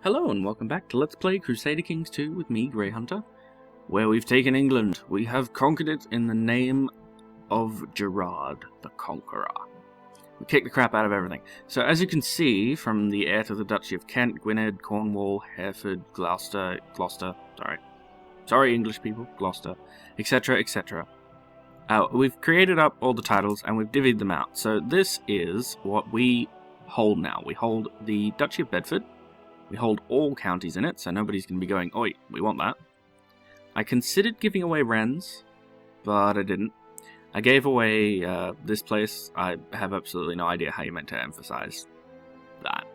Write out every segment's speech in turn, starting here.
Hello and welcome back to Let's Play Crusader Kings 2 with me, Grey Hunter, where we've taken England. We have conquered it in the name of Gerard, the Conqueror. We kicked the crap out of everything. So as you can see from the heir to the Duchy of Kent, Gwynedd, Cornwall, Hereford, Gloucester, sorry English people, Gloucester, etc, etc. We've created up all the titles and we've divvied them out. So this is what we hold now. We hold the Duchy of Bedford. We hold all counties in it, so nobody's going to be going, oi, we want that. I considered giving away Rennes, but I didn't. I gave away this place. I have absolutely no idea how you meant to emphasize that,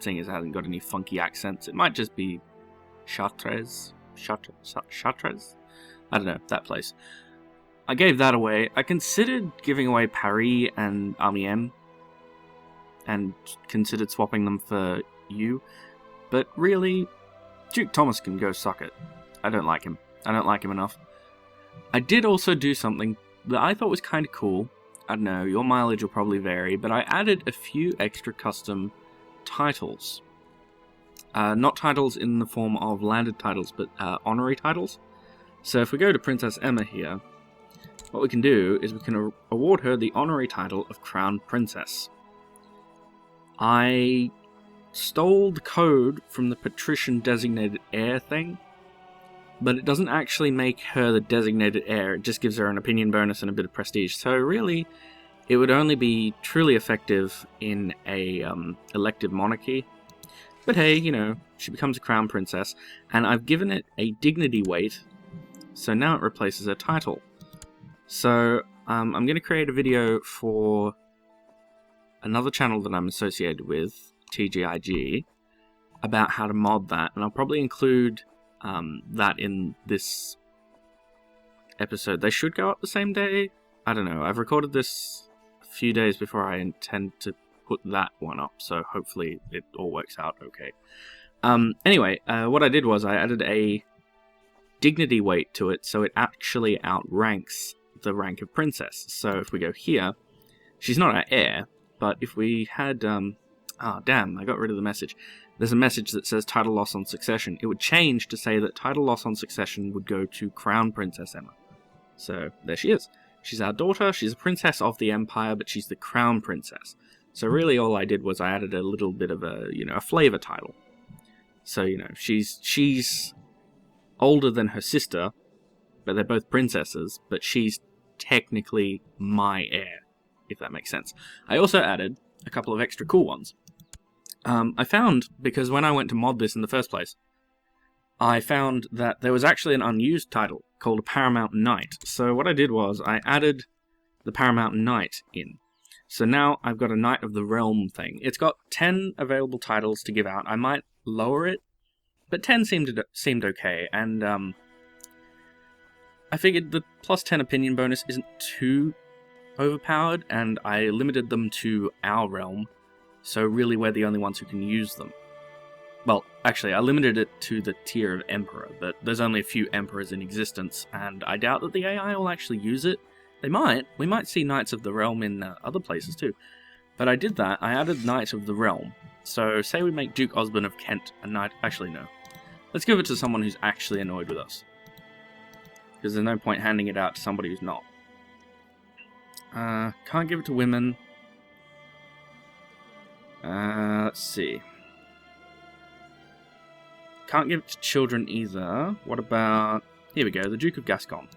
seeing as it hasn't got any funky accents. It might just be Chartres? Chartres? I don't know, that place. I gave that away. I considered giving away Paris and Amiens, and considered swapping them for you. But really, Duke Thomas can go suck it. I don't like him. I don't like him enough. I did also do something that I thought was kind of cool. I don't know, your mileage will probably vary, but I added a few extra custom titles. Not titles in the form of landed titles, but honorary titles. So if we go to Princess Emma here, what we can do is we can award her the honorary title of Crown Princess. I stole the code from the patrician designated heir thing, but it doesn't actually make her the designated heir. It just gives her an opinion bonus and a bit of prestige. So really, it would only be truly effective in a elective monarchy. But hey, you know, she becomes a crown princess, and I've given it a dignity weight, so now it replaces her title. So I'm going to create a video for another channel that I'm associated with, TGIG, about how to mod that, and I'll probably include that in this episode. They should go up the same day. I don't know. I've recorded this a few days before I intend to put that one up, so hopefully it all works out okay. Anyway, what I did was I added a dignity weight to it, so it actually outranks the rank of princess. So if we go here, she's not our heir, but if we had oh, damn, I got rid of the message. There's a message that says title loss on succession. It would change to say that title loss on succession would go to Crown Princess Emma. So, there she is. She's our daughter, she's a princess of the empire, but she's the Crown Princess. So really all I did was I added a little bit of a, you know, a flavor title. So, you know, she's older than her sister, but they're both princesses, but she's technically my heir, if that makes sense. I also added a couple of extra cool ones. I found, because when I went to mod this in the first place, I found that there was actually an unused title called a Paramount Knight. So what I did was I added the Paramount Knight in. So now I've got a Knight of the Realm thing. It's got 10 available titles to give out. I might lower it, but 10 seemed okay, and I figured the plus 10 opinion bonus isn't too overpowered, and I limited them to our realm, so really we're the only ones who can use them. Well, actually, I limited it to the tier of Emperor, but there's only a few Emperors in existence, and I doubt that the AI will actually use it. They might. We might see Knights of the Realm in other places too. But I did that. I added Knight of the Realm. So, say we make Duke Osborne of Kent a knight. Actually, no. Let's give it to someone who's actually annoyed with us, because there's no point handing it out to somebody who's not. Can't give it to women. Let's see. Can't give it to children either. What about... Here we go, the Duke of Gascon.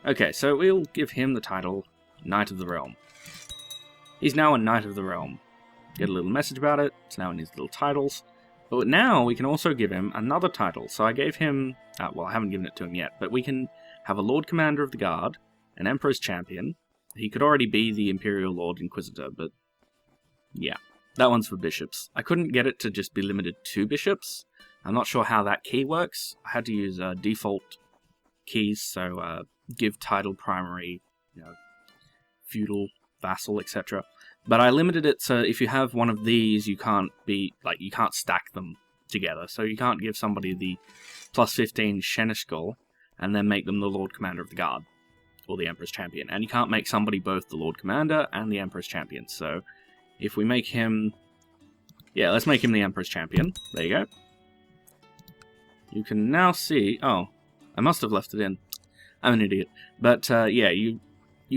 Okay, so we'll give him the title Knight of the Realm. He's now a Knight of the Realm. Get a little message about it. It's now in his little titles. But now we can also give him another title. So I gave him... well, I haven't given it to him yet, but we can have a Lord Commander of the Guard, an Emperor's Champion. He could already be the Imperial Lord Inquisitor, but yeah, that one's for bishops. I couldn't get it to just be limited to bishops. I'm not sure how that key works. I had to use default keys, so give title, primary, you know, feudal, vassal, etc. But I limited it so if you have one of these, you can't you can't stack them together. So you can't give somebody the plus 15 Seneschal and then make them the Lord Commander of the Guard, or the Emperor's Champion. And you can't make somebody both the Lord Commander and the Emperor's Champion. So if we make him Yeah, let's make him the Emperor's Champion. There you go. You can now see... Oh, I must have left it in. I'm an idiot. But, yeah, you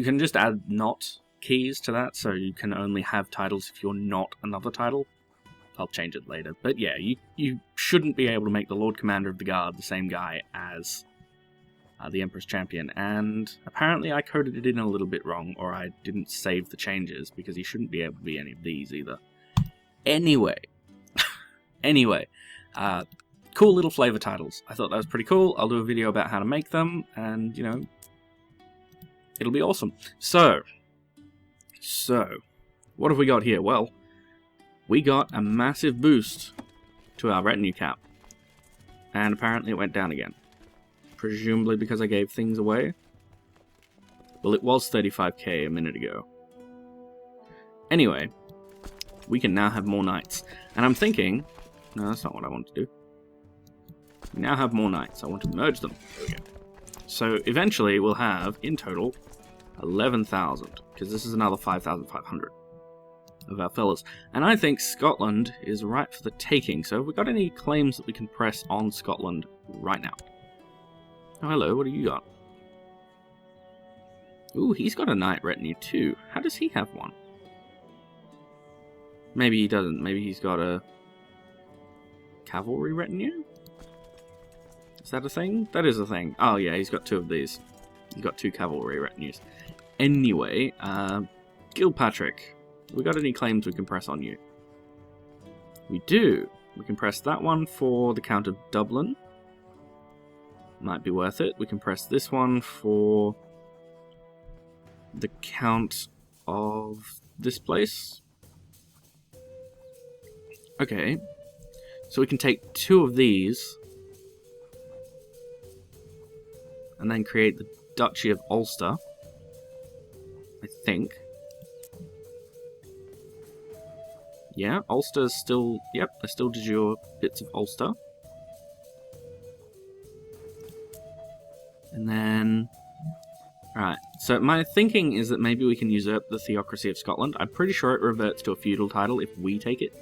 can just add not keys to that, so you can only have titles if you're not another title. I'll change it later. But, yeah, you shouldn't be able to make the Lord Commander of the Guard the same guy as the Emperor's Champion. And apparently I coded it in a little bit wrong, or I didn't save the changes, because he shouldn't be able to be any of these either. Anyway, cool little flavor titles. I thought that was pretty cool. I'll do a video about how to make them, and, you know, it'll be awesome. So, what have we got here? Well, we got a massive boost to our retinue cap, and apparently it went down again. Presumably because I gave things away. Well, it was 35k a minute ago. Anyway, we can now have more knights. And I'm thinking... No, that's not what I want to do. We now have more knights. I want to merge them. There we go. So, eventually, we'll have, in total, 11,000. Because this is another 5,500 of our fellas. And I think Scotland is ripe for the taking. So, have we got any claims that we can press on Scotland right now? Oh, hello. What do you got? Ooh, he's got a knight retinue too. How does he have one? Maybe he doesn't. Maybe he's got a cavalry retinue? Is that a thing? That is a thing. Oh yeah, he's got two of these. He's got 2 cavalry retinues. Anyway, Gilpatrick. We got any claims we can press on you? We do. We can press that one for the Count of Dublin. Might be worth it. We can press this one for the Count of this place. Okay. So we can take 2 of these and then create the Duchy of Ulster, I think. Yeah, Ulster's still... Yep, they're still de jure bits of Ulster. And then... Alright, so my thinking is that maybe we can usurp the Theocracy of Scotland. I'm pretty sure it reverts to a feudal title if we take it.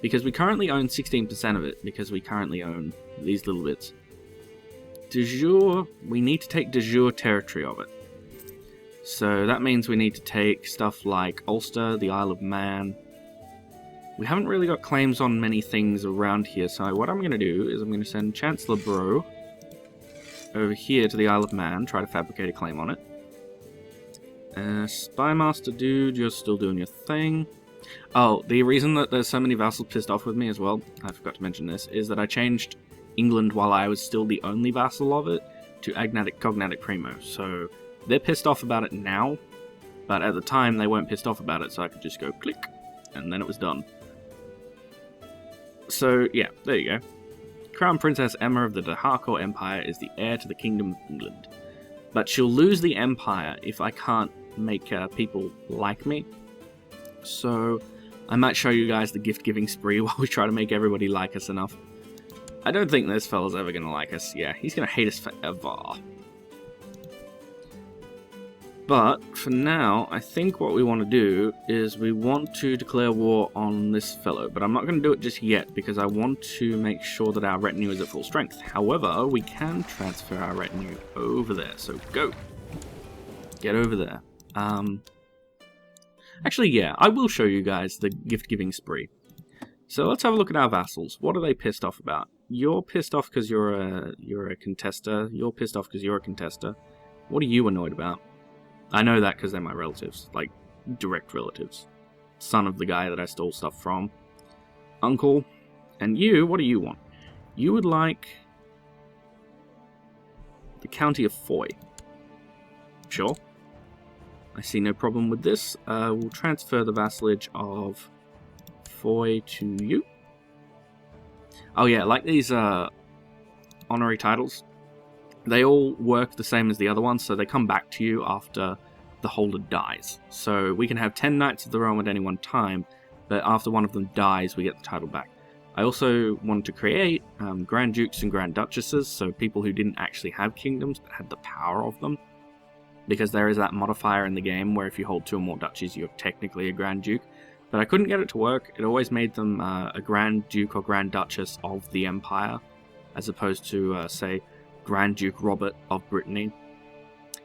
Because we currently own 16% of it, because we currently own these little bits. De jure, we need to take de jure territory of it. So that means we need to take stuff like Ulster, the Isle of Man. We haven't really got claims on many things around here, so what I'm going to do is I'm going to send Chancellor Bro over here to the Isle of Man, try to fabricate a claim on it. Spymaster dude, you're still doing your thing. Oh, the reason that there's so many vassals pissed off with me as well, I forgot to mention this, is that I changed England while I was still the only vassal of it to Agnatic Cognatic Primo. So they're pissed off about it now, but at the time they weren't pissed off about it, so I could just go click, and then it was done. So yeah, there you go. Crown Princess Emma of the De Harcourt Empire is the heir to the Kingdom of England. But she'll lose the empire if I can't make people like me. So I might show you guys the gift-giving spree while we try to make everybody like us enough. I don't think this fella's ever going to like us. Yeah, he's going to hate us forever. But for now, I think what we want to do is we want to declare war on this fellow. But I'm not going to do it just yet because I want to make sure that our retinue is at full strength. However, we can transfer our retinue over there. So go. Get over there. Actually, yeah, I will show you guys the gift-giving spree. So let's have a look at our vassals. What are they pissed off about? You're pissed off because you're a contester. You're pissed off because you're a contester. What are you annoyed about? I know that because they're my relatives, like direct relatives. Son of the guy that I stole stuff from. Uncle. And you, what do you want? You would like the County of Foy. Sure. I see no problem with this. We'll transfer the vassalage of Foy to you. Oh yeah, like these honorary titles. They all work the same as the other ones, so they come back to you after the holder dies. So we can have 10 Knights of the Realm at any one time, but after one of them dies, we get the title back. I also wanted to create Grand Dukes and Grand Duchesses, so people who didn't actually have kingdoms, but had the power of them. Because there is that modifier in the game where if you hold 2 or more duchies, you're technically a Grand Duke. But I couldn't get it to work. It always made them a Grand Duke or Grand Duchess of the Empire, as opposed to, say, Grand Duke Robert of Brittany.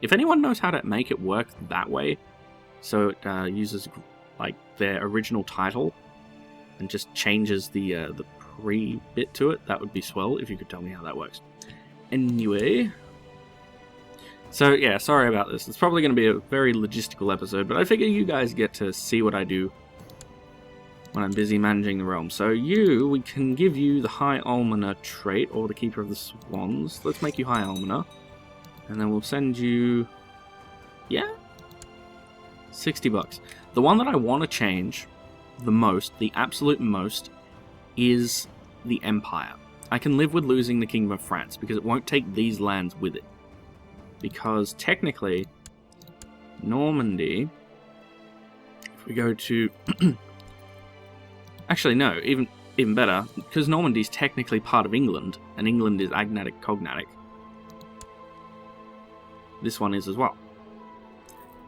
If anyone knows how to make it work that way, so it uses like their original title and just changes the pre-bit to it, that would be swell if you could tell me how that works. Anyway, so yeah, sorry about this. It's probably going to be a very logistical episode, but I figure you guys get to see what I do when I'm busy managing the realm. So we can give you the High Almoner trait, or the Keeper of the Swans. Let's make you High Almoner. And then we'll send you, yeah, 60 bucks. The one that I want to change the most, the absolute most, is the Empire. I can live with losing the Kingdom of France, because it won't take these lands with it. Because technically, Normandy, if we go to... Actually, no, even better, because Normandy's technically part of England, and England is agnatic cognatic. This one is as well.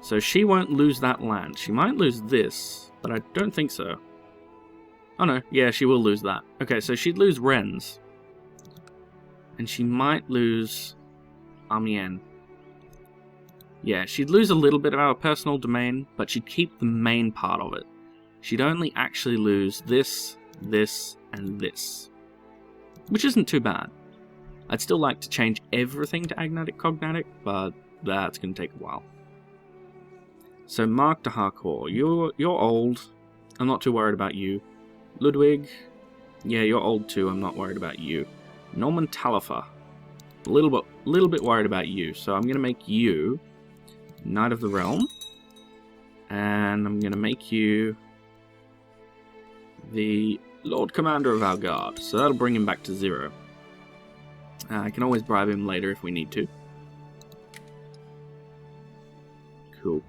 So she won't lose that land. She might lose this, but I don't think so. Oh no, yeah, she will lose that. Okay, so she'd lose Rennes. And she might lose Amiens. Yeah, she'd lose a little bit of our personal domain, but she'd keep the main part of it. She'd only actually lose this, this, and this. Which isn't too bad. I'd still like to change everything to agnatic cognatic, but that's going to take a while. So Mark de Harcourt, you're old. I'm not too worried about you. Ludwig, yeah, you're old too. I'm not worried about you. Norman Talifer, a little bit worried about you. So I'm going to make you Knight of the Realm, and I'm going to make you the Lord Commander of our Guard. So that'll bring him back to 0. I can always bribe him later if we need to.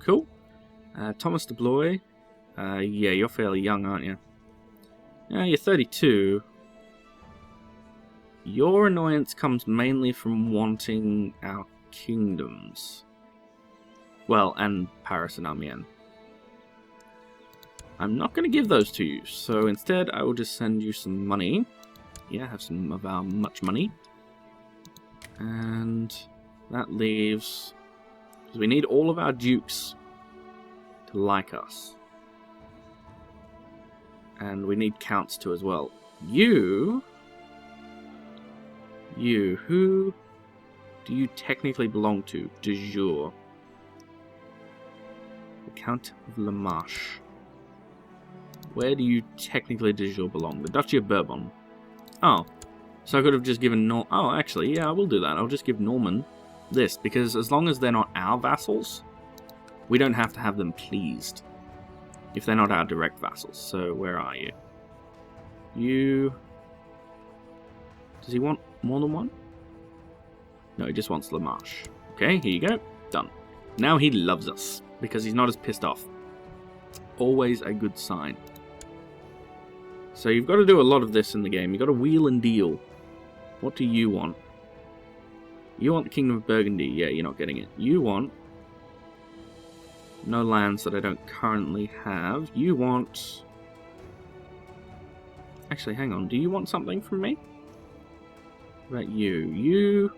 Cool. Thomas de Blois. Yeah, you're fairly young, aren't you? Yeah, you're 32. Your annoyance comes mainly from wanting our kingdoms. Well, and Paris and Amiens. I'm not going to give those to you, so instead I will just send you some money. Yeah, have some of our much money. And that leaves... because we need all of our dukes to like us. And we need counts too as well. Who do you technically belong to? De jure. The Count of La Marche. Where do you technically de jure belong? The Duchy of Bourbon. Oh. So I could have just given oh, actually, yeah, I will do that. I'll just give Norman this, because as long as they're not our vassals, we don't have to have them pleased. If they're not our direct vassals. So, where are you? Does he want more than one? No, he just wants La Marche. Okay, here you go. Done. Now he loves us, because he's not as pissed off. Always a good sign. So you've got to do a lot of this in the game. You've got to wheel and deal. What do you want? You want the Kingdom of Burgundy. Yeah, you're not getting it. You want... no lands that I don't currently have. You want... actually, hang on. Do you want something from me? What about you?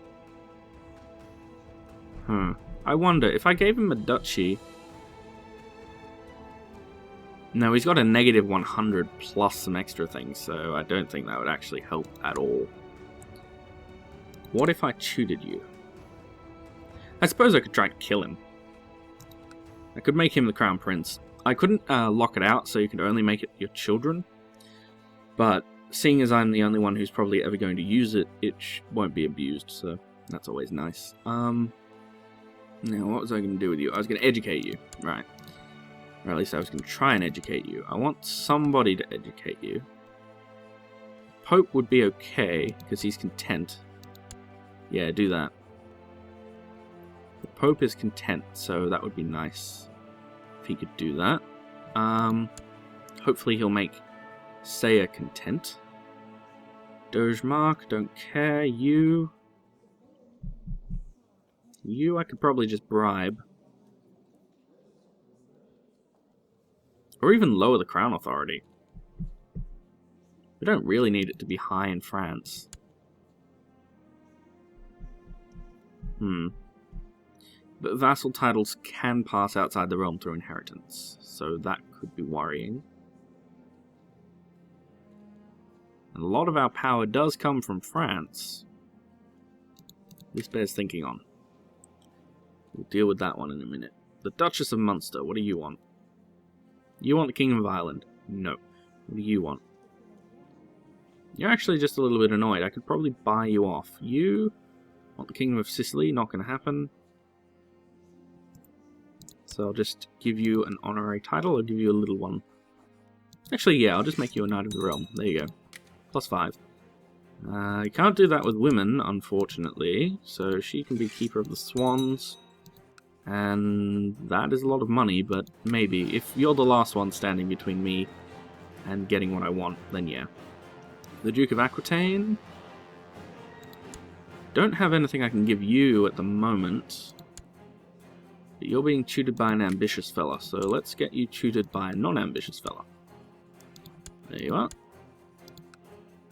I wonder, if I gave him a duchy... no, he's got a negative 100 plus some extra things, so I don't think that would actually help at all. What if I tutored you? I suppose I could try and kill him. I could make him the Crown Prince. I couldn't lock it out, so you could only make it your children. But seeing as I'm the only one who's probably ever going to use it, it won't be abused, so that's always nice. Now, what was I going to do with you? I was going to educate you, right. Or at least I was going to try and educate you. I want somebody to educate you. Pope would be okay, because he's content. Yeah, do that. The Pope is content, so that would be nice if he could do that. Hopefully he'll make Saya content. Doge Mark, don't care. You I could probably just bribe. Or even lower the crown authority. We don't really need it to be high in France. But vassal titles can pass outside the realm through inheritance, so that could be worrying. And a lot of our power does come from France. This bears thinking on. We'll deal with that one in a minute. The Duchess of Munster, what do you want? You want the Kingdom of Ireland? No. What do you want? You're actually just a little bit annoyed. I could probably buy you off. You want the Kingdom of Sicily? Not going to happen. So I'll just give you an honorary title, or give you a little one. Actually, yeah, I'll just make you a Knight of the Realm. There you go. +5. You can't do that with women, unfortunately, so she can be Keeper of the Swans. And that is a lot of money, but maybe. If you're the last one standing between me and getting what I want, then yeah. The Duke of Aquitaine. Don't have anything I can give you at the moment. But you're being tutored by an ambitious fella, so let's get you tutored by a non-ambitious fella. There you are.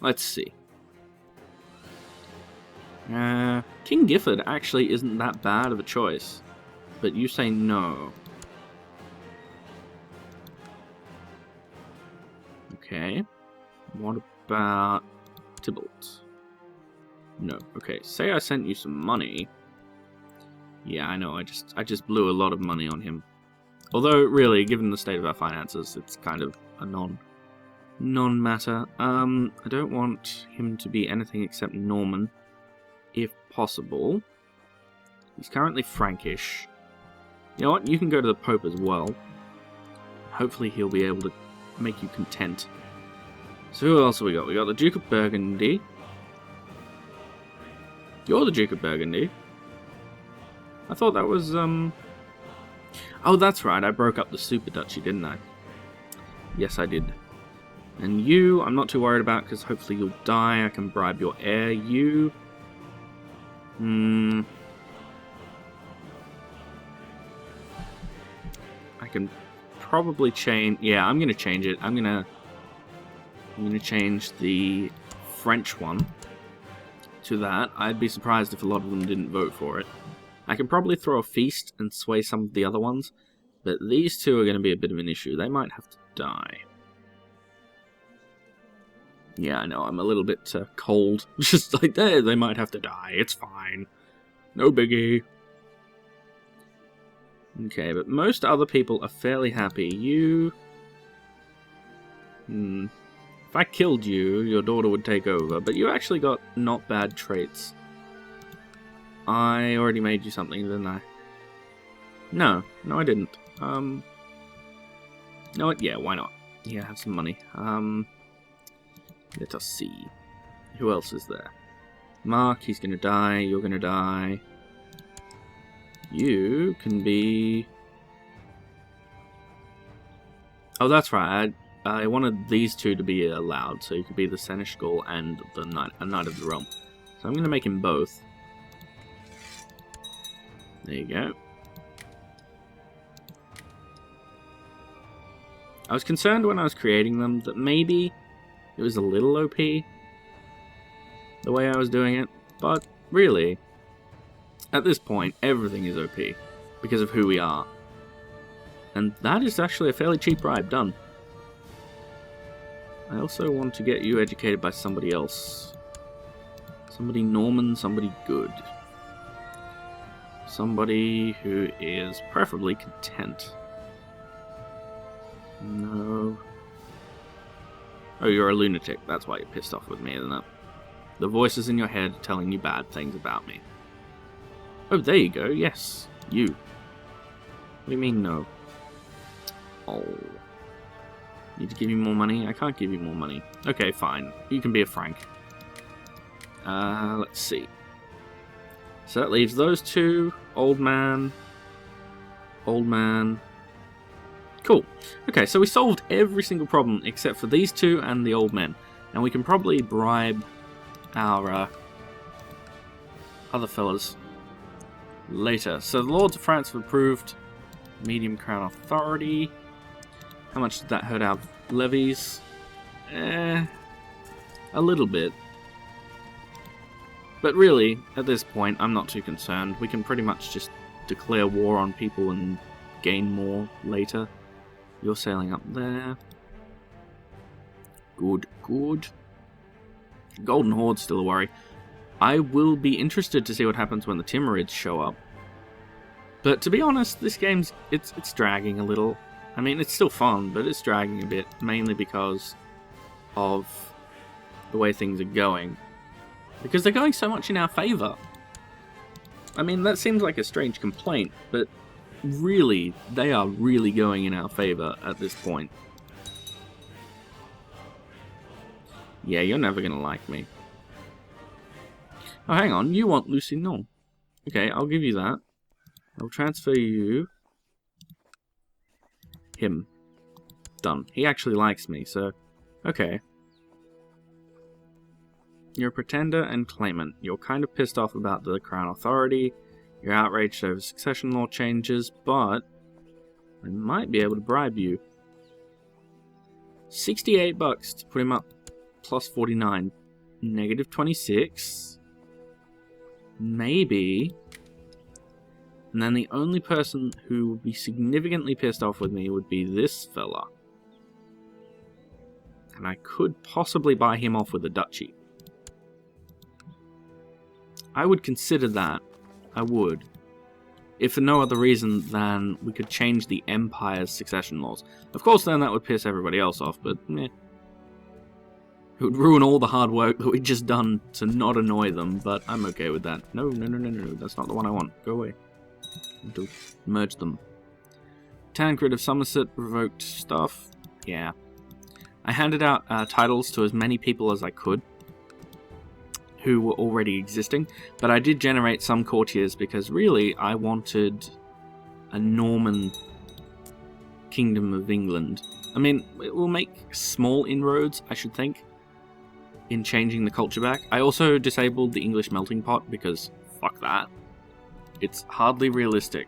Let's see. King Gifford actually isn't that bad of a choice. But you say no. Okay. What about Tybalt? No. Okay, say I sent you some money. Yeah, I know, I just blew a lot of money on him. Although, really, given the state of our finances, it's kind of a non-matter. I don't want him to be anything except Norman, if possible. He's currently Frankish. You know what, you can go to the Pope as well. Hopefully he'll be able to make you content. So who else have we got? We got the Duke of Burgundy. You're the Duke of Burgundy. I thought that was, Oh, that's right, I broke up the Super Duchy, didn't I? Yes, I did. And you, I'm not too worried about, because hopefully you'll die. I can bribe your heir. You... I can probably change... Yeah, I'm going to change it. I'm going to change the French one to that. I'd be surprised if a lot of them didn't vote for it. I can probably throw a feast and sway some of the other ones, but these two are going to be a bit of an issue. They might have to die. Yeah, I know, I'm a little bit cold. Just like, they might have to die. It's fine. No biggie. Okay, but most other people are fairly happy. You... If I killed you, your daughter would take over, but you actually got not bad traits. I already made you something, didn't I? No, I didn't. No, yeah, why not? Yeah, have some money. Let us see. Who else is there? Mark, he's gonna die, you're gonna die. You can be... Oh, that's right, I wanted these two to be allowed, so you could be the Seneschal and the Knight of the Realm. So I'm gonna make him both. There you go. I was concerned when I was creating them that maybe it was a little OP, the way I was doing it, but really, at this point, everything is OP, because of who we are. And that is actually a fairly cheap bribe, done. I also want to get you educated by somebody else. Somebody Norman, somebody good. Somebody who is preferably content. No. Oh, you're a lunatic. That's why you're pissed off with me, isn't it? The voices in your head telling you bad things about me. Oh, there you go. Yes. You. What do you mean, no? Oh. Need to give you more money? I can't give you more money. Okay, fine. You can be a Frank. Let's see. So that leaves those two. Old man. Old man. Cool. Okay, so we solved every single problem except for these two and the old men. And we can probably bribe our other fellas later. So the Lords of France have approved medium crown authority. How much did that hurt our levies? A little bit. But really, at this point, I'm not too concerned. We can pretty much just declare war on people and gain more later. You're sailing up there. Good, good. Golden Horde's still a worry. I will be interested to see what happens when the Timurids show up. But to be honest, this game's it's dragging a little. I mean, it's still fun, but it's dragging a bit, mainly because of the way things are going. Because they're going so much in our favour. I mean, that seems like a strange complaint, but really, they are really going in our favour at this point. Yeah, you're never going to like me. Oh, hang on, you want Lusignan. Okay, I'll give you that. I'll transfer you... him. Done. He actually likes me, so... okay. You're a pretender and claimant. You're kind of pissed off about the Crown Authority. You're outraged over succession law changes, but... I might be able to bribe you. 68 bucks to put him up. Plus 49. Negative 26. Maybe. And then the only person who would be significantly pissed off with me would be this fella. And I could possibly buy him off with a duchy. I would consider that. I would. If for no other reason than we could change the Empire's succession laws. Of course, then that would piss everybody else off, but meh. It would ruin all the hard work that we'd just done to not annoy them, but I'm okay with that. No, no, no, no, no, that's not the one I want. Go away. To merge them. Tancred of Somerset revoked stuff. Yeah. I handed out titles to as many people as I could who were already existing, but I did generate some courtiers because really I wanted a Norman Kingdom of England. I mean, it will make small inroads, I should think, in changing the culture back. I also disabled the English melting pot because fuck that. It's hardly realistic.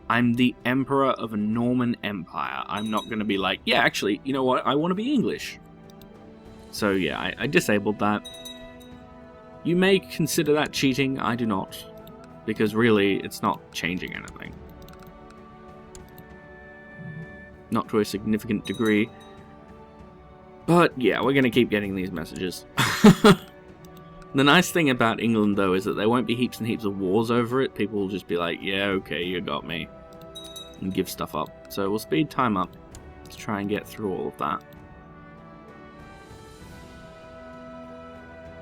I'm the emperor of a Norman empire. I'm not going to be like, yeah, actually, you know what? I want to be English. So yeah, I disabled that. You may consider that cheating. I do not. Because really, it's not changing anything. Not to a significant degree. But yeah, we're going to keep getting these messages. The nice thing about England, though, is that there won't be heaps and heaps of wars over it. People will just be like, yeah, okay, you got me. And give stuff up. So we'll speed time up to try and get through all of that.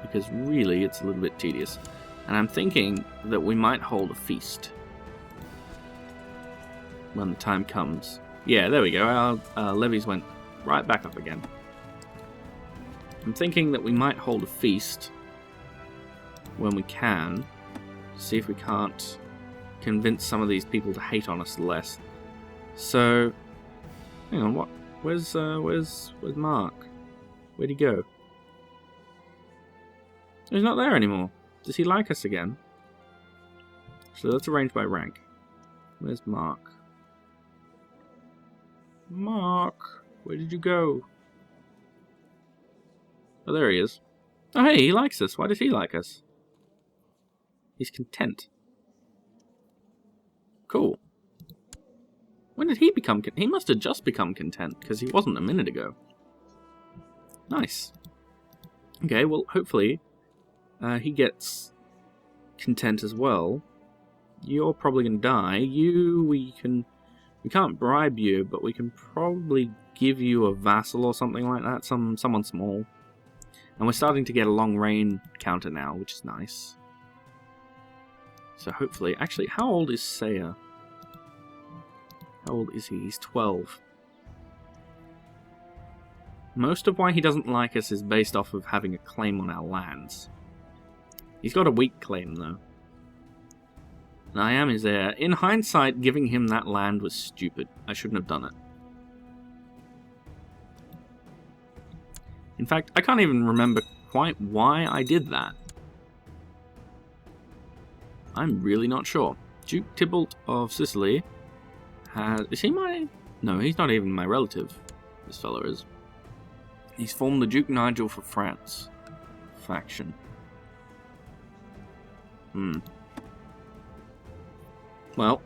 Because really, it's a little bit tedious. And I'm thinking that we might hold a feast. When the time comes. Yeah, there we go. Our levies went right back up again. I'm thinking that we might hold a feast when we can, see if we can't convince some of these people to hate on us less. So, hang on, what? Where's Mark? Where'd he go? He's not there anymore. Does he like us again? So let's arrange by rank. Where's Mark? Mark, where did you go? Oh, there he is. Oh, hey, he likes us. Why does he like us? He's content. Cool. When did he become content? He must have just become content, because he wasn't a minute ago. Nice. Okay, well, hopefully he gets content as well. You're probably going to die. We can't bribe you, but we can probably give you a vassal or something like that, someone small. And we're starting to get a long reign counter now, which is nice. So hopefully... Actually, how old is Saya? How old is he? He's 12. Most of why he doesn't like us is based off of having a claim on our lands. He's got a weak claim, though. And I am his heir. In hindsight, giving him that land was stupid. I shouldn't have done it. In fact, I can't even remember quite why I did that. I'm really not sure. Duke Tybalt of Sicily has... Is he my No, he's not even my relative. This fellow is. He's formed the Duke Nigel for France faction. Well,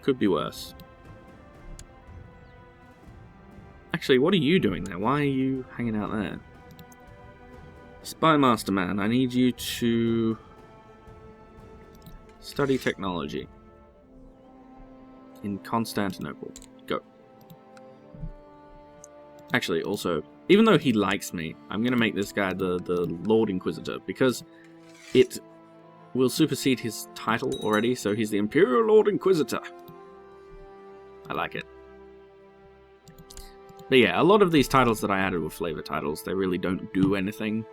could be worse. Actually, what are you doing there? Why are you hanging out there? Spy Master Man, I need you to study technology in Constantinople. Go. Actually, also, even though he likes me, I'm going to make this guy the Lord Inquisitor, because it will supersede his title already, so he's the Imperial Lord Inquisitor. I like it. But yeah, a lot of these titles that I added were flavor titles. They really don't do anything.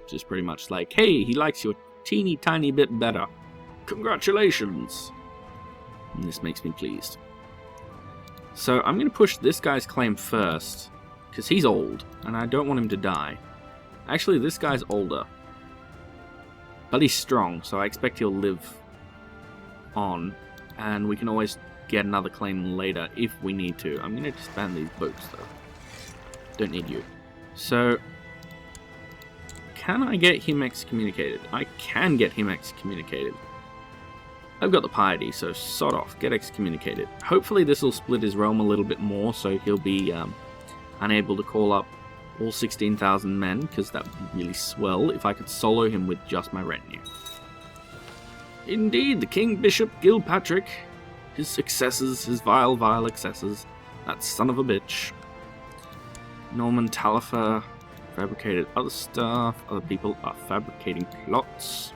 Just pretty much like, hey, he likes you a teeny tiny bit better. Congratulations! And this makes me pleased. So I'm going to push this guy's claim first, because he's old, and I don't want him to die. Actually, this guy's older. But he's strong, so I expect he'll live on, and we can always get another claim later if we need to. I'm going to disband these boats, though. Don't need you. So, can I get him excommunicated? I can get him excommunicated. I've got the piety, so sod off. Get excommunicated. Hopefully this will split his realm a little bit more, so he'll be unable to call up all 16,000 men, because that would be really swell if I could solo him with just my retinue. Indeed, the King Bishop Gilpatrick, his successors, his vile excesses, that son of a bitch. Norman Talifer fabricated other stuff, other people are fabricating plots.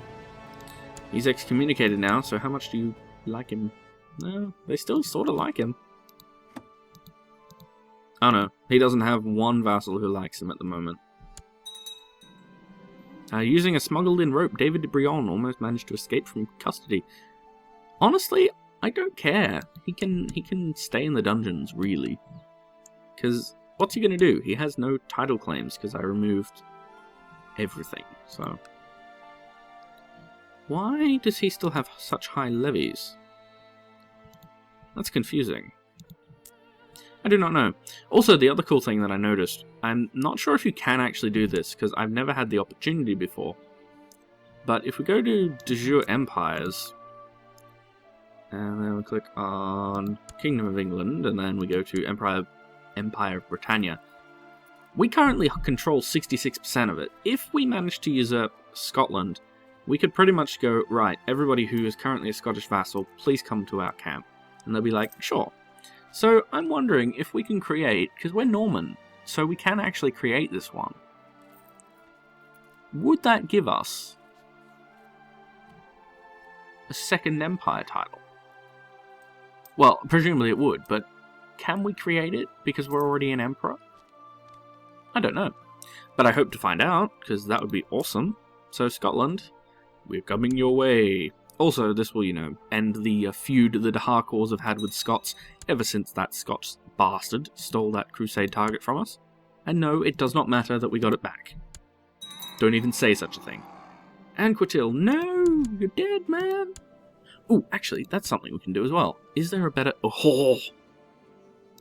He's excommunicated now, so how much do you like him? No, they still sort of like him. Oh no, he doesn't have one vassal who likes him at the moment. Using a smuggled-in rope, David de Brion almost managed to escape from custody. Honestly, I don't care. He can stay in the dungeons, really. Because what's he going to do? He has no title claims because I removed everything, so... Why does he still have such high levies? That's confusing. I do not know. Also, the other cool thing that I noticed, I'm not sure if you can actually do this, because I've never had the opportunity before. But if we go to de jure empires, and then we click on Kingdom of England, and then we go to Empire of Britannia, we currently control 66% of it. If we manage to usurp Scotland, we could pretty much go, right, everybody who is currently a Scottish vassal, please come to our camp. And they'll be like, sure. So I'm wondering if we can create, because we're Norman, so we can actually create this one. Would that give us a second empire title? Well, presumably it would, but can we create it because we're already an emperor? I don't know. But I hope to find out, because that would be awesome. So Scotland, we're coming your way. Also, this will, end the feud that the Harcourts have had with Scots ever since that Scotch bastard stole that crusade target from us. And no, it does not matter that we got it back. Don't even say such a thing. Anquetil, no! You're dead, man! Ooh, actually, that's something we can do as well. Is there a better... Oh!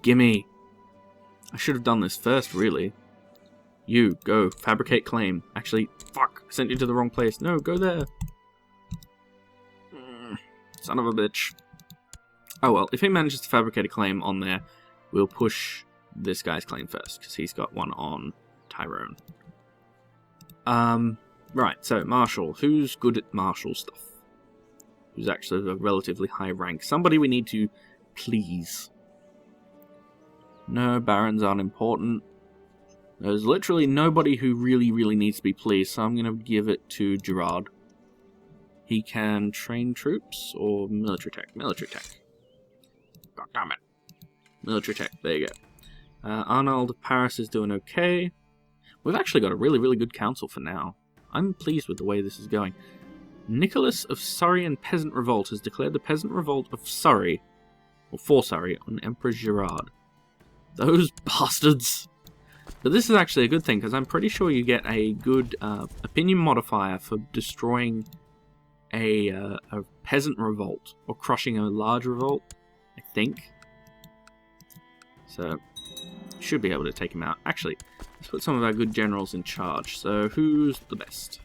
Gimme! I should have done this first, really. You, go, fabricate claim. Actually, fuck, I sent you to the wrong place. No, go there. Son of a bitch. Oh well, if he manages to fabricate a claim on there, we'll push this guy's claim first, because he's got one on Tyrone. Right, so Marshal. Who's good at Marshal stuff? Who's actually a relatively high rank? Somebody we need to please. No, barons aren't important. There's literally nobody who really needs to be pleased, so I'm going to give it to Gerard. He can train troops or military tech. Military tech. God damn it. Military tech. There you go. Arnold of Paris is doing okay. We've actually got a really good council for now. I'm pleased with the way this is going. Nicholas of Surrey and Peasant Revolt has declared the Peasant Revolt of Surrey, or for Surrey, on Emperor Gerard. Those bastards! But this is actually a good thing, because I'm pretty sure you get a good opinion modifier for destroying a peasant revolt, or crushing a large revolt, I think. So, should be able to take him out. Actually, let's put some of our good generals in charge. So, who's the best?